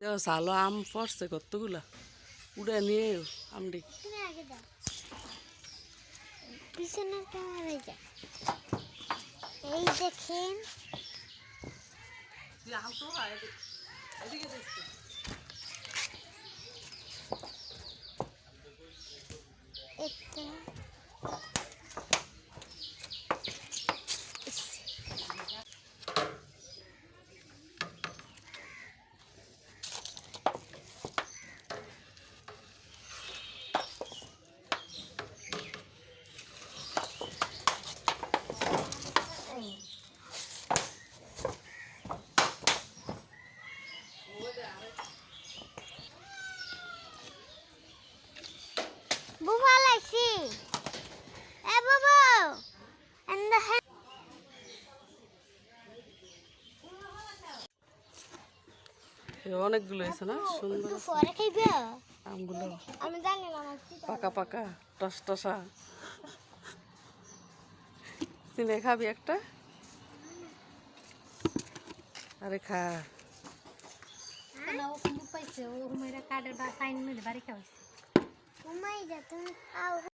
ভালো আম পড়ছে কতগুলা উড়ে নিয়ে আমডি পিছনে এই দেখেন একটা বুবা লাইছি এ বাবা এন্ড অনেকগুলো হয়েছে না সুন্দর পরে খাইবে আমগুলো আমি জানি না পাকা পাকা টস টসা চিনে খাবি একটা আরে খা না ও পাইছে ও মেয়েরা কার্ডের বা সাইন মিলে বাড়ি খাওয়াইছে ঘুমাই যা তুমি খাও